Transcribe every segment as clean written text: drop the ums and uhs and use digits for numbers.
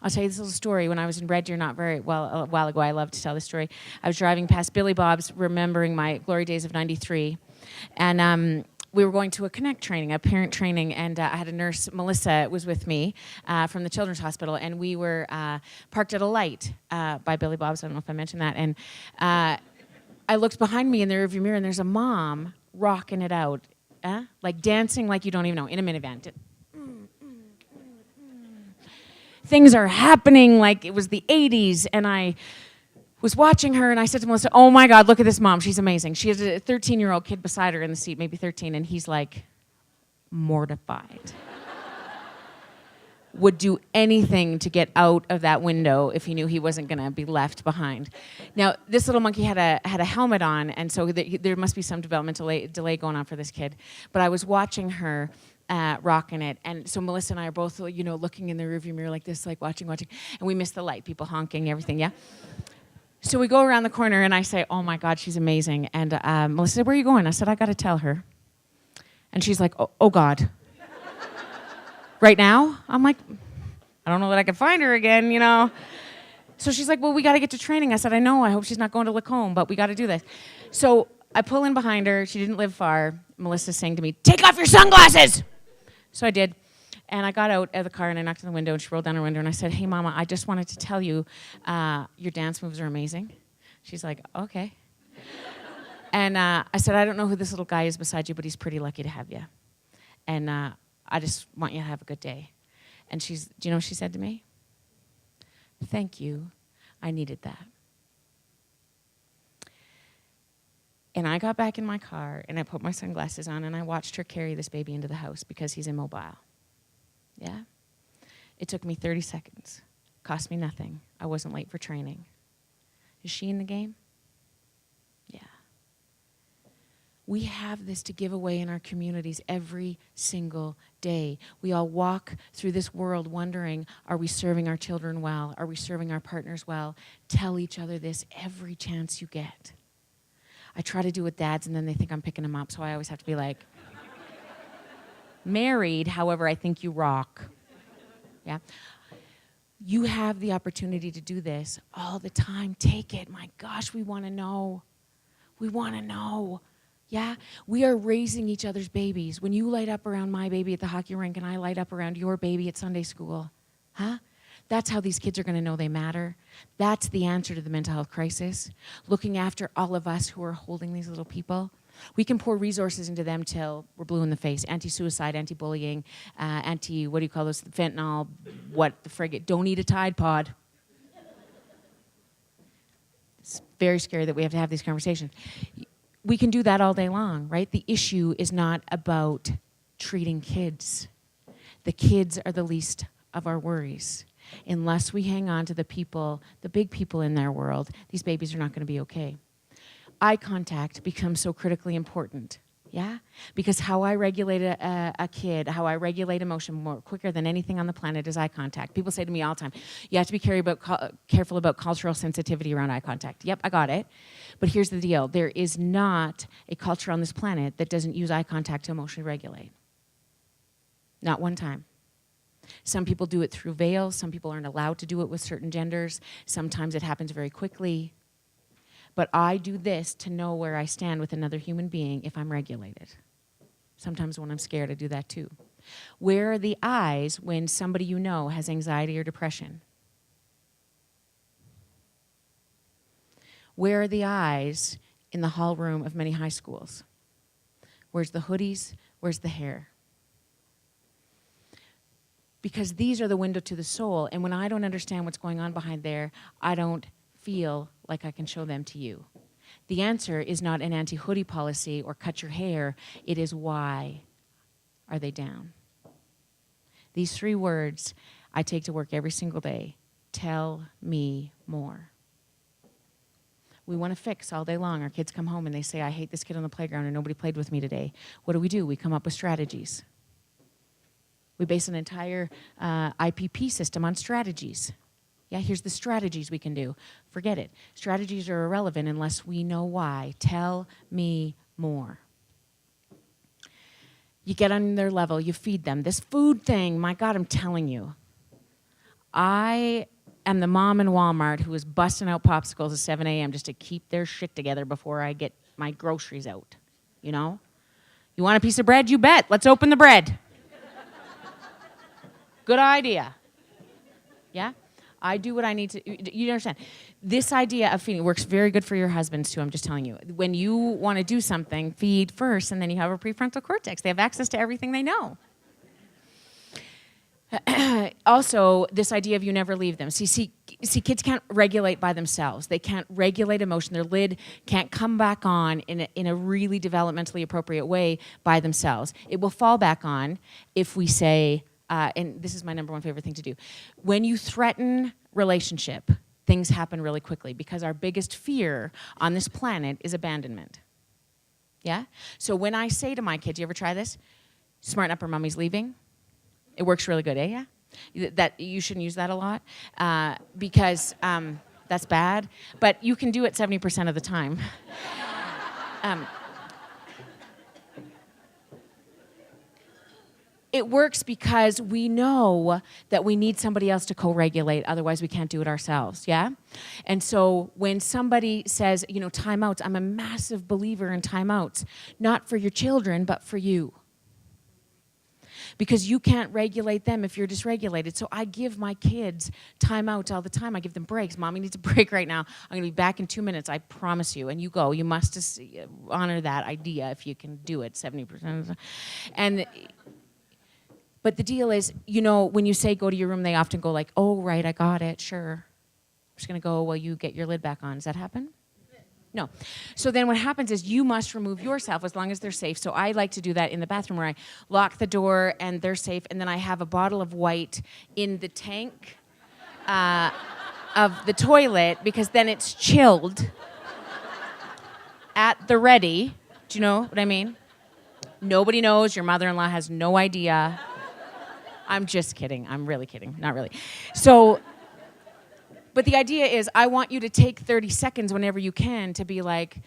I'll tell you this little story. When I was in Red Deer a while ago, I love to tell this story. I was driving past Billy Bob's, remembering my glory days of '93. And we were going to a Connect training, a parent training, and I had a nurse, Melissa, was with me from the Children's Hospital, and we were parked at a light by Billy Bob's. I don't know if I mentioned that. And I looked behind me in the rearview mirror, and there's a mom rocking it out, like dancing like you don't even know, in a minivan. Things are happening like it was the 80s, and I was watching her, and I said to Melissa, oh my God, look at this mom. She's amazing. She has a 13-year-old kid beside her in the seat, maybe 13, and he's like mortified. Would do anything to get out of that window if he knew he wasn't going to be left behind. Now, this little monkey had a helmet on, and so there must be some developmental delay going on for this kid. But I was watching her rocking it, and so Melissa and I are both, looking in the rearview mirror like this, like watching, and we missed the light, people honking, everything, yeah? So we go around the corner, and I say, oh my God, she's amazing. And Melissa said, where are you going? I said, I got to tell her. And she's like, oh God. Right now? I'm like, I don't know that I can find her again, So she's like, well, we got to get to training. I said, I know, I hope she's not going to Lacombe, but we got to do this. So I pull in behind her. She didn't live far. Melissa's saying to me, take off your sunglasses. So I did. And I got out of the car, and I knocked on the window, and she rolled down her window, and I said, hey, Mama, I just wanted to tell you your dance moves are amazing. She's like, okay. And I said, I don't know who this little guy is beside you, but he's pretty lucky to have you. And I just want you to have a good day. And do you know what she said to me? Thank you. I needed that. And I got back in my car, and I put my sunglasses on, and I watched her carry this baby into the house because he's immobile. Yeah? It took me 30 seconds. Cost me nothing. I wasn't late for training. Is she in the game? Yeah. We have this to give away in our communities every single day. We all walk through this world wondering, are we serving our children well? Are we serving our partners well? Tell each other this every chance you get. I try to do with dads, and then they think I'm picking them up, so I always have to be like, married, however, I think you rock. Yeah? You have the opportunity to do this all the time. Take it. My gosh, we want to know. We want to know. Yeah? We are raising each other's babies. When you light up around my baby at the hockey rink and I light up around your baby at Sunday school, that's how these kids are going to know they matter. That's the answer to the mental health crisis. Looking after all of us who are holding these little people. We can pour resources into them till we're blue in the face. Anti-suicide, anti-bullying, what do you call those? Fentanyl, what the frigate. Don't eat a Tide Pod. It's very scary that we have to have these conversations. We can do that all day long, right? The issue is not about treating kids. The kids are the least of our worries. Unless we hang on to the people, the big people in their world, these babies are not going to be okay. Eye contact becomes so critically important, yeah? Because how I regulate a kid, how I regulate emotion more quicker than anything on the planet is eye contact. People say to me all the time, you have to be careful about cultural sensitivity around eye contact. Yep, I got it. But here's the deal. There is not a culture on this planet that doesn't use eye contact to emotionally regulate. Not one time. Some people do it through veils. Some people aren't allowed to do it with certain genders. Sometimes it happens very quickly. But I do this to know where I stand with another human being if I'm regulated. Sometimes when I'm scared, I do that too. Where are the eyes when somebody you know has anxiety or depression? Where are the eyes in the hall room of many high schools? Where's the hoodies? Where's the hair? Because these are the window to the soul, and when I don't understand what's going on behind there, I don't feel like I can show them to you. The answer is not an anti-hoodie policy or cut your hair. It is why are they down? These 3 words I take to work every single day. Tell me more. We want to fix all day long. Our kids come home and they say, I hate this kid on the playground and nobody played with me today. What do? We come up with strategies. We base an entire IPP system on strategies. Yeah, here's the strategies we can do. Forget it. Strategies are irrelevant unless we know why. Tell me more. You get on their level, you feed them. This food thing, my God, I'm telling you. I am the mom in Walmart who is busting out popsicles at 7 a.m. just to keep their shit together before I get my groceries out, you know? You want a piece of bread? You bet. Let's open the bread. Good idea. Yeah? I do what I need to. You understand? This idea of feeding works very good for your husbands, too. I'm just telling you. When you want to do something, feed first, and then you have a prefrontal cortex. They have access to everything they know. Also, this idea of you never leave them. See, kids can't regulate by themselves. They can't regulate emotion. Their lid can't come back on in a really developmentally appropriate way by themselves. It will fall back on if we say, and this is my number one favorite thing to do, when you threaten relationship, things happen really quickly because our biggest fear on this planet is abandonment. Yeah? So when I say to my kids, you ever try this? Smarten up or mommy's leaving. It works really good, yeah? That you shouldn't use that a lot because that's bad, but you can do it 70% of the time. It works because we know that we need somebody else to co-regulate, otherwise we can't do it ourselves, yeah? And so when somebody says, timeouts, I'm a massive believer in timeouts, not for your children, but for you. Because you can't regulate them if you're dysregulated. So I give my kids timeouts all the time. I give them breaks. Mommy needs a break right now. I'm going to be back in 2 minutes, I promise you. And you go. You must just honor that idea if you can do it 70%. But the deal is, when you say go to your room, they often go like, oh, right, I got it, sure. I'm just going to go while you get your lid back on. Does that happen? No. So then what happens is you must remove yourself as long as they're safe. So I like to do that in the bathroom where I lock the door and they're safe, and then I have a bottle of white in the tank of the toilet because then it's chilled at the ready. Do you know what I mean? Nobody knows. Your mother-in-law has no idea. I'm just kidding. I'm really kidding. Not really. So... But the idea is I want you to take 30 seconds whenever you can to be like,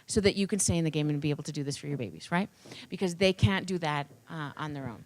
so that you can stay in the game and be able to do this for your babies, right? Because they can't do that on their own.